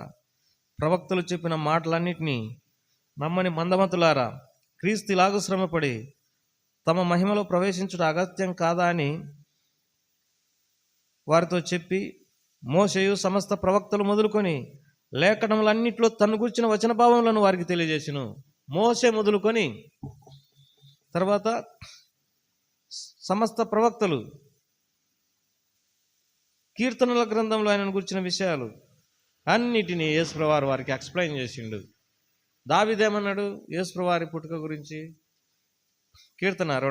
ప్రవక్తలు చెప్పిన మాటలన్నిటినీ నమ్మని మందమతులారా, క్రీస్తు ఇలాగూ శ్రమపడి తమ మహిమలో ప్రవేశించుట అగత్యం కాదా అని వారితో చెప్పి, మోషేయు సమస్త ప్రవక్తలు మొదలుకొని లేఖనములన్నిట్లో తను గుర్చిన వచన భావములను వారికి తెలియజేసిను. మోషే మొదలుకొని తర్వాత సమస్త ప్రవక్తలు కీర్తనల గ్రంథంలో ఆయనను గురించిన విషయాలు అన్నిటినీ యేసు ప్రభువారు వారికి ఎక్స్ప్లెయిన్ చేసిండు. దావీదేమన్నాడు యేసు ప్రభువారి పుట్టుక గురించి? కీర్తనలు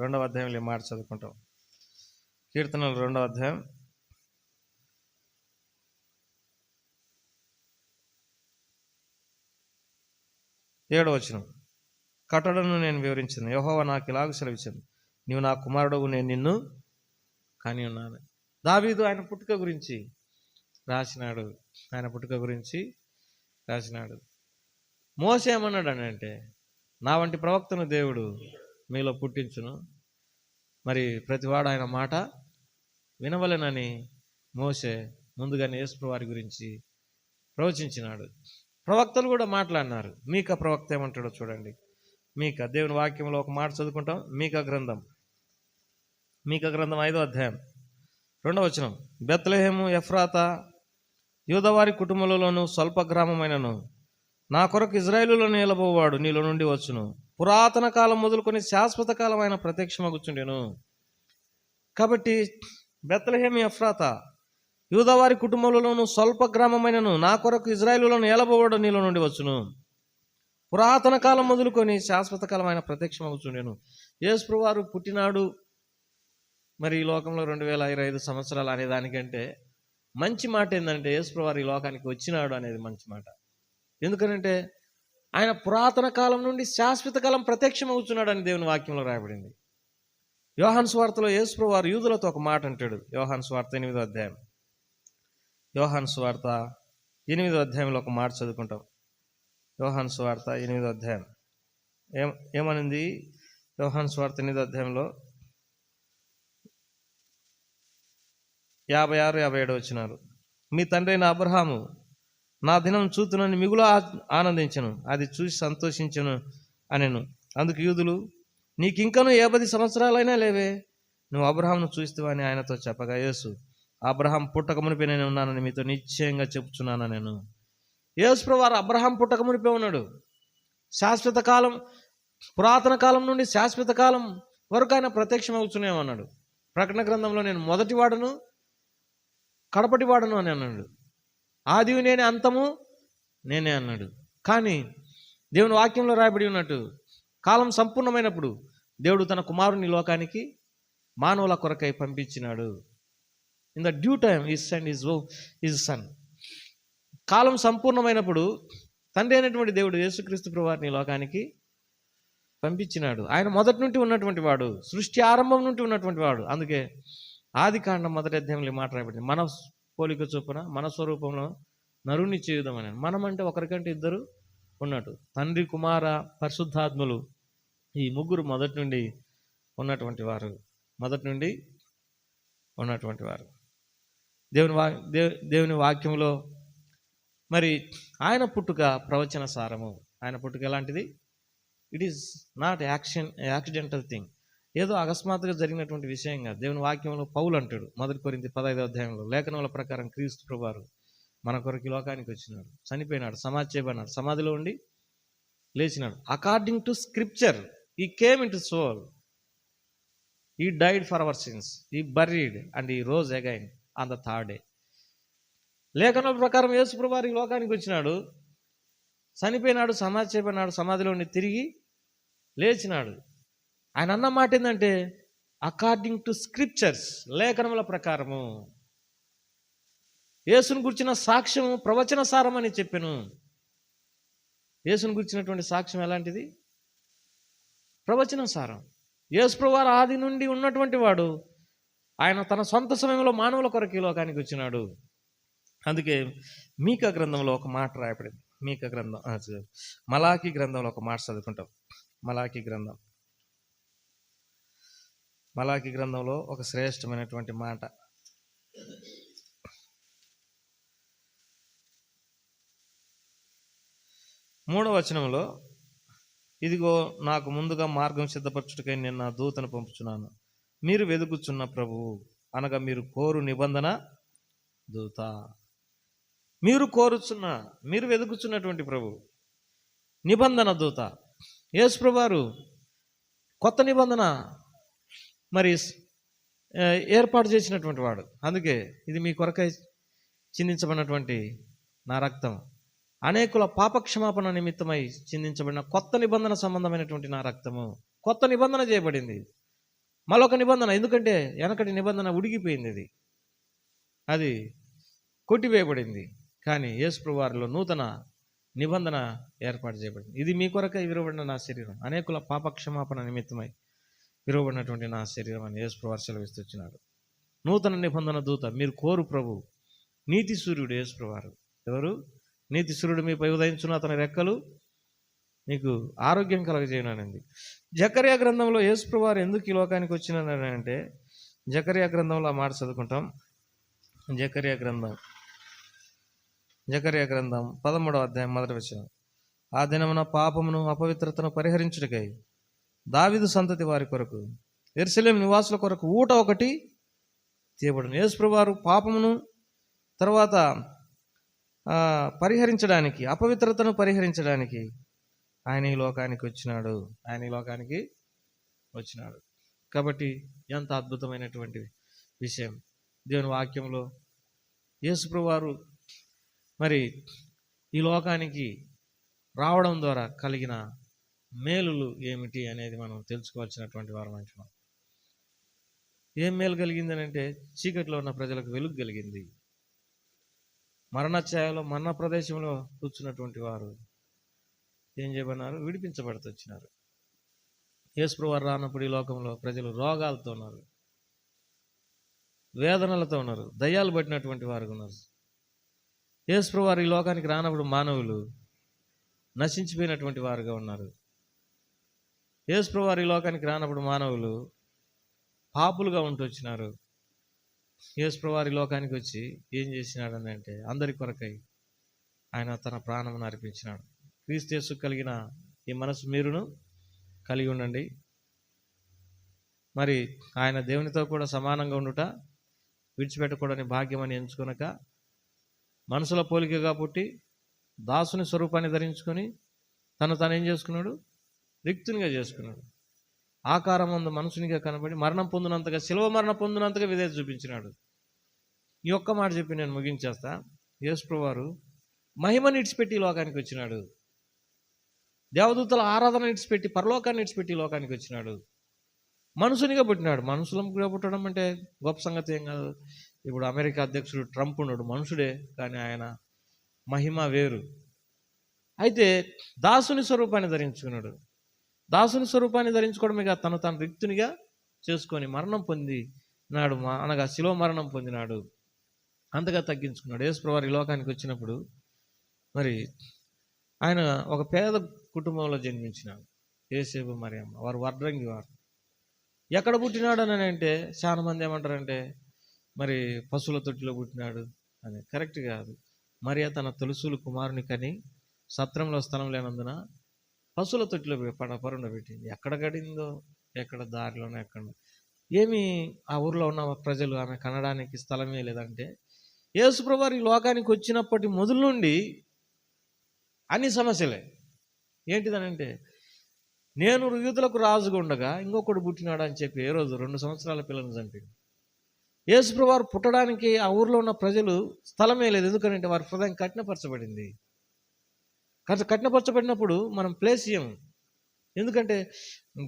2వ అధ్యాయంలో మాట చదువుకుంటాం. కీర్తనలు 2వ అధ్యాయం 7వ వచనం, కట్టడను నేను వివరించాను, యెహోవా నాకు ఇలాగ సెలవిచ్చాను, నీవు నా కుమారుడవు, నేను నిన్ను కానీ ఉన్నాను. దావీదు ఆయన పుట్టుక గురించి రాసినాడు. మోషే ఏమన్నాడు అంటే, నా వంటి ప్రవక్తను దేవుడు మీలో పుట్టించును, మరి ప్రతివాడు ఆయన మాట వినవలెనని మోషే ముందుగానే యేసు ప్రభువారి గురించి ప్రవచించినాడు. ప్రవక్తలు కూడా మాట్లాడినారు. మీకా ప్రవక్త ఏమంటాడో చూడండి. మీకా, దేవుని వాక్యంలో ఒక మాట చదువుకుంటాం. మీకా గ్రంథం 5వ అధ్యాయం 2వ వచనం, బెత్లెహేము ఎఫ్రాతా యూదవారి కుటుంబంలోను స్వల్ప గ్రామమైనను నా కొరకు ఇజ్రాయేలులో నిలబోవాడు నీలో నుండి వచ్చును, పురాతన కాలం మొదలుకొని శాశ్వత కాలమైన ప్రత్యక్షమగుచుండెను. కాబట్టి బెత్లెహేము ఎఫ్రాతా యూదవారి కుటుంబంలోను స్వల్ప గ్రామమైనను నా కొరకు ఇజ్రాయేలులో నిలబోవాడు నీలో నుండి వచ్చును, పురాతన కాలం మొదలుకొని శాశ్వత కాలమైన ప్రత్యక్షమగుచుండెను. యేసు ప్రభువారు పుట్టినాడు మరి ఈ లోకంలో 2025 సంవత్సరాలు అనే దానికంటే మంచి మాట ఏంటంటే యేసు ప్రభువారు ఈ లోకానికి వచ్చినాడు అనేది మంచి మాట. ఎందుకనంటే ఆయన పురాతన కాలం నుండి శాశ్వత కాలం ప్రత్యక్షమవుతున్నాడు అని దేవుని వాక్యంలో రాయబడింది. యోహాను సువార్తలో యేసు ప్రభువారు యూదులతో ఒక మాట అంటాడు. యోహాను సువార్త 8వ అధ్యాయంలో ఒక మాట చదువుకుంటాం. యోహాను సువార్త 8వ అధ్యాయం ఏమనింది? యోహాను సువార్త 8వ అధ్యాయంలో 56, 57 వచ్చినారు. మీ తండ్రి అయిన అబ్రహాము నా దినం చూతునని మిగులు ఆనందించను, అది చూసి సంతోషించను అనెను. అందుకు యూదులు, నీకింకను 50 సంవత్సరాలైనా లేవే, నువ్వు అబ్రహామును చూస్తావా అని ఆయనతో చెప్పగా, యేసు, అబ్రహాం పుట్టక మునిపే నేను ఉన్నానని మీతో నిశ్చయంగా చెప్తున్నాను నేను. యేసు ప్రభువారు అబ్రహాం పుట్టక మునిపే ఉన్నాడు. శాశ్వత కాలం, పురాతన కాలం నుండి శాశ్వత కాలం వరకు ఆయన ప్రత్యక్షమవుతూనే ఉన్నాడు. ప్రకటన గ్రంథంలో నేను మొదటివాడును కడపటివాడును అని అన్నాడు. ఆదివి నేనే, అంతము నేనే అన్నాడు. కానీ దేవుని వాక్యంలో రాయబడి ఉన్నట్టు కాలం సంపూర్ణమైనప్పుడు దేవుడు తన కుమారుని లోకానికి మానవుల కొరకై పంపించినాడు. In the due time his send his son. కాలం సంపూర్ణమైనప్పుడు తండ్రి అయినటువంటి దేవుడు యేసుక్రీస్తు ప్రభువారిని లోకానికి పంపించినాడు. ఆయన మొదటి నుండి ఉన్నటువంటి వాడు, సృష్టి ఆరంభం నుండి ఉన్నటువంటి వాడు. అందుకే ఆది కాండం 1వ అధ్యాయంలో మాట రాయబడింది, మన పోలిక చొప్పున మన స్వరూపంలో నరుని చేయుదామని. మనం అంటే ఒకరికంటే ఇద్దరు ఉన్నట్టు. తండ్రి, కుమార, పరిశుద్ధాత్మలు ఈ ముగ్గురు మొదటి నుండి ఉన్నటువంటి వారు. దేవుని వాక్యంలో మరి ఆయన పుట్టుక ప్రవచన సారము. ఆయన పుట్టుక ఎలాంటిది? It is not accidental thing, ఏదో అకస్మాత్తుగా జరిగినటువంటి విషయం కాదు. దేవుని వాక్యంలో పౌలు అంటాడు 1 కొరింథీ 15వ అధ్యాయంలో, లేఖనముల ప్రకారం క్రీస్తు ప్రభువారు మన కొరకు లోకానికి వచ్చినాడు, చనిపోయినాడు, సమాధి చేయబడినాడు, సమాధిలో ఉండి లేచినాడు. According to scripture he came into soul, he died for our sins, he buried and he rose again on the third day. లేఖనాల ప్రకారం యేసు ప్రభువారు ఈ లోకానికి వచ్చినాడు, చనిపోయినాడు, సమాధి చేయబడినాడు, సమాధిలో ఉండి తిరిగి లేచినాడు. ఆయన అన్న మాట ఏంటంటే అకార్డింగ్ టు స్క్రిప్చర్స్, లేఖనముల ప్రకారము. యేసును గురించిన సాక్ష్యము ప్రవచన సారం అని చెప్పాను. యేసును గురించినటువంటి సాక్ష్యం ఎలాంటిది? ప్రవచన సారం. యేసు ప్రభువారు ఆది నుండి ఉన్నటువంటి వాడు. ఆయన తన సొంత సమయంలో మానవుల కొరకు ఈ లోకానికి వచ్చినాడు. అందుకే మీకా గ్రంథంలో ఒక మాట రాయబడింది. మలాకీ గ్రంథంలో ఒక మాట చదువుకుంటాం. మలాకీ గ్రంథంలో ఒక శ్రేష్టమైనటువంటి మాట. 3వ వచనంలో, ఇదిగో నాకు ముందుగా మార్గం సిద్ధపరచుటకై నేను నా దూతను పంపుచున్నాను, మీరు వెదుకుచున్న ప్రభువు అనగా మీరు కోరు నిబంధన దూత. మీరు వెదుకుచున్నటువంటి ప్రభు నిబంధన దూత యేసు ప్రభువారు కొత్త నిబంధన మరి ఏర్పాటు చేసినటువంటి వాడు. అందుకే ఇది మీ కొరకై చిందించబడినటువంటి నా రక్తం, అనేకుల పాపక్షమాపణ నిమిత్తమై చిందించబడిన కొత్త నిబంధన సంబంధమైనటువంటి నా రక్తము. కొత్త నిబంధన చేయబడింది, మరొక నిబంధన. ఎందుకంటే వెనకటి నిబంధన ఉడిగిపోయింది, అది కొట్టివేయబడింది. కానీ యేసు ప్రభువారిలో నూతన నిబంధన ఏర్పాటు చేయబడింది. ఇది మీ కొరకై విరవబడిన నా శరీరం, అనేకుల పాపక్షమాపణ నిమిత్తమై విరవబడినటువంటి నా శరీరం అని యేసు ప్రభువారు సెలవిస్తున్నాడు. నూతన నిబంధన దూత, మీరు కోరు ప్రభు, నీతి సూర్యుడు యేసు ప్రభువారు. ఎవరు? నీతి సూర్యుడు మీపై ఉదయించున్న అతని రెక్కలు మీకు ఆరోగ్యం కలగజేయనండి. జకర్యా గ్రంథంలో యేసు ప్రభువారు ఎందుకు ఈ లోకానికి వచ్చినాడంటే, జకర్యా గ్రంథంలో ఆ మాట చదువుకుంటాం. జకర్యా గ్రంథం 13వ అధ్యాయం 1వ వచనం. ఆ దినమున పాపమును అపవిత్రతను పరిహరించుటకై దావీదు సంతతి వారి కొరకు, యెరూషలేము నివాసుల కొరకు ఊట ఒకటి తీయబడును. యేసు ప్రభువారు పాపమును తర్వాత పరిహరించడానికి, అపవిత్రతను పరిహరించడానికి ఆయన ఈ లోకానికి వచ్చినాడు. కాబట్టి ఎంత అద్భుతమైనటువంటి విషయం. దేవుని వాక్యంలో యేసు ప్రభువారు మరి ఈ లోకానికి రావడం ద్వారా కలిగిన మేలులు ఏమిటి అనేది మనం తెలుసుకోవాల్సినటువంటి వారం అంటున్నాం. ఏం మేలు కలిగిందని అంటే, చీకట్లో ఉన్న ప్రజలకు వెలుగు కలిగింది. మరణ ప్రదేశంలో కూర్చున్నటువంటి వారు ఏం చేయబడినారు? విడిపించబడుతూ వచ్చినారు. యేసు ప్రభువారు రానప్పుడు ఈ లోకంలో ప్రజలు రోగాలతో ఉన్నారు, వేదనలతో ఉన్నారు, దయ్యాలు పట్టినటువంటి వారు ఉన్నారు. యేసు ప్రభువారు ఈ లోకానికి రానప్పుడు మానవులు నశించిపోయినటువంటి వారుగా ఉన్నారు. యేసు ప్రభువారు ఈ లోకానికి రానప్పుడు మానవులు పాపులుగా ఉంటూ వచ్చినారు. యేసుప్రభువారి లోకానికి వచ్చి ఏం చేసినాడని అంటే అందరి కొరకై ఆయన తన ప్రాణమును అర్పించినాడు. క్రీస్తు యేసు కలిగిన ఈ మనసు మీరును కలిగి ఉండండి. మరి ఆయన దేవునితో కూడా సమానంగా ఉండుట విడిచిపెట్టకూడని భాగ్యమని ఎంచుకొనక మనసుల పోలికగా పుట్టి దాసుని స్వరూపాన్ని ధరించుకొని తను ఏం చేసుకున్నాడు? రిక్తునిగా చేసుకున్నాడు. ఆకారం ముందు మనుషునిగా కనబడి మరణం పొందినంతగా, శిలువ మరణం పొందినంతగా విధేయత చూపించినాడు. ఈ ఒక్క మాట చెప్పి నేను ముగించేస్తా. యేసుప్రభువారు మహిమని ఇడిచిపెట్టి ఈ లోకానికి వచ్చినాడు. దేవదూతల ఆరాధన ఇడిచిపెట్టి, పరలోకాన్ని ఇడిచిపెట్టి ఈ లోకానికి వచ్చినాడు. మనుషునిగా పుట్టినాడు. మనుషులుగా పుట్టడం అంటే గొప్ప సంగతి ఏం కాదు. ఇప్పుడు అమెరికా అధ్యక్షుడు ట్రంప్ ఉన్నాడు, మనుషుడే, కానీ ఆయన మహిమ వేరు. అయితే దాసుని స్వరూపాన్ని ధరించుకున్నాడు. దాసుని స్వరూపాన్ని ధరించుకోవడమేగా తను రిక్తునిగా చేసుకొని మరణం పొందినాడు, అనగా శిలువ మరణం పొందినాడు. అంతగా తగ్గించుకున్నాడు. యేసుప్రభువారు ఈ లోకానికి వచ్చినప్పుడు మరి ఆయన ఒక పేద కుటుంబంలో జన్మించినాడు. యోసేపు మరియమ్మ వారు వడ్రంగి వారు. ఎక్కడ పుట్టినాడు అని అంటే చాలా మంది ఏమంటారంటే మరి పశువుల తొట్టిలో పుట్టినాడు అని. కరెక్ట్ కాదు. మరియ తన తొలుసూలు కుమారుని కని సత్రంలో స్థలం లేనందున పశువుల తొట్టిలో పరుండబెట్టింది. ఎక్కడ గడిందో, ఎక్కడ దారిలోనో, ఎక్కడ ఏమి ఆ ఊర్లో ఉన్న ప్రజలు ఆమె కనడానికి స్థలమే లేదంటే, యేసుప్రభువారు ఈ లోకానికి వచ్చినప్పటి మొదలు నుండి అన్ని సమస్యలే. ఏంటిదనంటే, నేను యూదులకు రాజుగా ఉండగా ఇంకొకడు పుట్టినాడు అని చెప్పి ఏ రోజు 2 సంవత్సరాల పిల్లలను చంపింది. యేసుప్రభువారు పుట్టడానికి ఆ ఊర్లో ఉన్న ప్రజలు స్థలమే లేదు. ఎందుకంటే వారి హృదయం కఠినపరచబడింది. కఠినపరచబడినప్పుడు మనం ప్లేస్ ఇయ్యము. ఎందుకంటే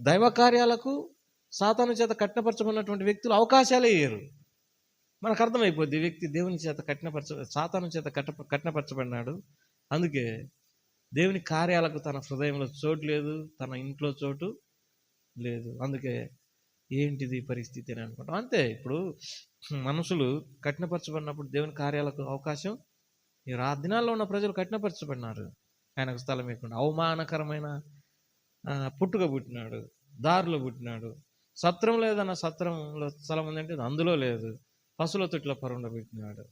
దైవ కార్యాలకు సాతాను చేత కఠినపరచబడినటువంటి వ్యక్తులు అవకాశాలే ఇయ్యరు. మనకు అర్థమైపోద్ది ఈ వ్యక్తి దేవుని చేత సాతాను చేత కఠినపరచబడినాడు. అందుకే దేవుని కార్యాలకు తన హృదయంలో చోటు లేదు, తన ఇంట్లో చోటు లేదు. అందుకే ఏంటిది పరిస్థితి అని అనుకుంటాం. అంతే. ఇప్పుడు మనుషులు కఠినపరచబడినప్పుడు దేవుని కార్యాలకు అవకాశం ఆ దినాల్లో ఉన్న ప్రజలు కఠినపరచబడినారు. ఆయనకు స్థలం ఇవ్వకుండా అవమానకరమైన పుట్టుక పుట్టినాడు, దారిలో పుట్టినాడు. సత్రం లేదన్న సత్రంలో స్థలం ఉందంటే అందులో లేదు. పశువుల తొట్టిలో పరుండబెట్టినారు.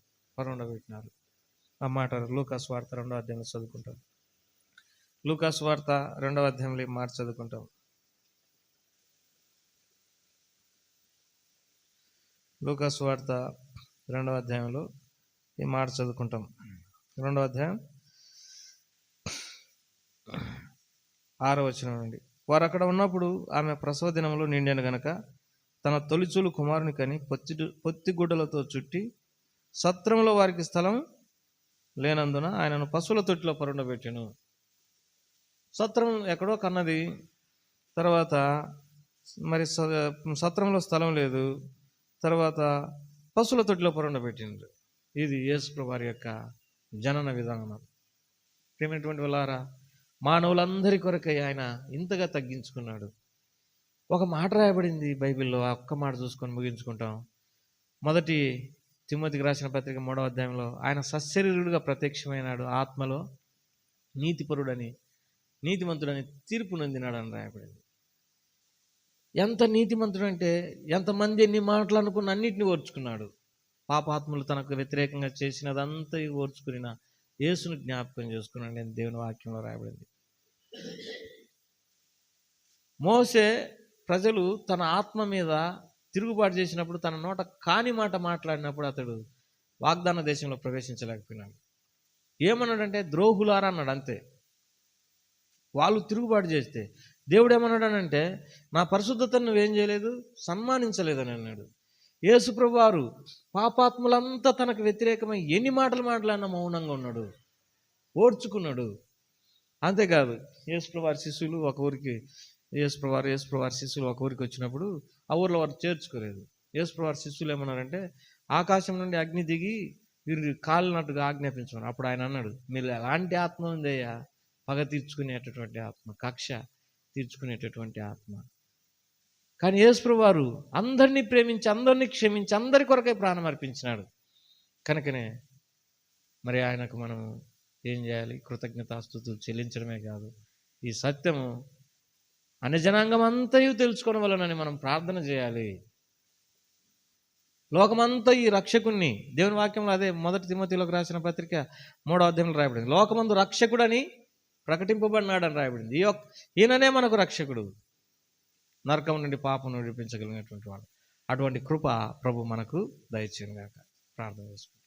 ఆ మాట లూకాసు వార్త 2వ అధ్యాయంలో చదువుకుంటాం. లూకాసు వార్త 2వ అధ్యాయంలో ఈ మాట చదువుకుంటాం. లూకాసు వార్త 2వ అధ్యాయంలో ఈ మాట చదువుకుంటాం. 2వ అధ్యాయం 6వ వచనం నుండి. వారు అక్కడ ఉన్నప్పుడు ఆమె ప్రసవ దినంలో నిండాను గనక తన తొలిచూలు కుమారుని కని పొత్తిగుడ్డలతో చుట్టి సత్రంలో వారికి స్థలం లేనందున ఆయనను పశువుల తొట్టిలో పరుండబెట్టాను. సత్రం ఎక్కడో కన్నది. తర్వాత మరి సత్రంలో స్థలం లేదు. తర్వాత పశువుల తొట్టిలో పరుండబెట్టిండ్రు. ఇది యేసుప్రభువారి యొక్క జనన విధానం. ప్రియమైనటువంటి వాళ్ళారా, మానవులందరి కొరకై ఆయన ఇంతగా తగ్గించుకున్నాడు. ఒక మాట రాయబడింది బైబిల్లో, ఆ ఒక్క మాట చూసుకొని ముగించుకుంటాం. 1 తిమోతికి రాసిన పత్రిక 3వ అధ్యాయంలో ఆయన సశరీరుడుగా ప్రత్యక్షమైనాడు, ఆత్మలో నీతిపరుడని, నీతిమంతుడని తీర్పు నొందినాడు అని రాయబడింది. ఎంత నీతిమంతుడు అంటే, ఎంతమంది ఎన్ని మాటలు అనుకున్న అన్నిటిని ఓర్చుకున్నాడు. పాపాత్ములు తనకు వ్యతిరేకంగా చేసినదంతా ఓర్చుకున్న యేసును జ్ఞాపకం చేసుకున్నాడు నేను దేవుని వాక్యంలో రాయబడింది. మోసే ప్రజలు తన ఆత్మ మీద తిరుగుబాటు చేసినప్పుడు, తన నోట కాని మాట మాట్లాడినప్పుడు అతడు వాగ్దాన దేశంలో ప్రవేశించలేకపోయినాడు. ఏమన్నాడంటే ద్రోహులారా అన్నాడు. అంతే. వాళ్ళు తిరుగుబాటు చేస్తే దేవుడు ఏమన్నాడనంటే నా పరిశుద్ధతను నువ్వేం చేయలేదు, సన్మానించలేదని అన్నాడు. యేసుప్రభువారు పాపాత్ములంతా తనకు వ్యతిరేకమై ఎన్ని మాటలు మాట్లాడినా మౌనంగా ఉన్నాడు, ఓర్చుకున్నాడు. అంతేకాదు, యేసుప్రభువారి శిష్యులు ఒక ఊరికి యేసుప్రభువారి శిష్యులు ఒక ఊరికి వచ్చినప్పుడు ఆ ఊర్లో వారు చేర్చుకోలేదు. యేసుప్రభువారి శిష్యులు ఏమన్నారంటే ఆకాశం నుండి అగ్ని దిగి వీరు కాలినట్టుగా ఆజ్ఞాపించారు. అప్పుడు ఆయన అన్నాడు, మీరు ఎలాంటి ఆత్మ ఉందయ్యా? పగ తీర్చుకునేటటువంటి ఆత్మ, కక్ష తీర్చుకునేటటువంటి ఆత్మ. కానీ యేసుప్రభువారు అందరినీ ప్రేమించి, అందరినీ క్షమించి, అందరి కొరకై ప్రాణం అర్పించినాడు. కనుకనే మరి ఆయనకు మనం ఏం చేయాలి? కృతజ్ఞతాస్తుతులు చెల్లించడమే కాదు, ఈ సత్యము అన్ని జనాంగం అంతయు తెలుసుకోవడం వలనని మనం ప్రార్థన చేయాలి. లోకమంతా ఈ రక్షకుణ్ణి, దేవుని వాక్యంలో అదే 1 తిమోతిలోకి రాసిన పత్రిక 3వ అధ్యాయంలో రాయబడింది, లోకమందు రక్షకుడని ప్రకటింపబడినాడని రాయబడింది. ఈయననే మనకు రక్షకుడు, నరకం నుండి పాపం నుండి విడిపించగలిగినటువంటి వాడు. అటువంటి కృప ప్రభు మనకు దయచేయను గాక. ప్రార్థన చేసుకుంటాం.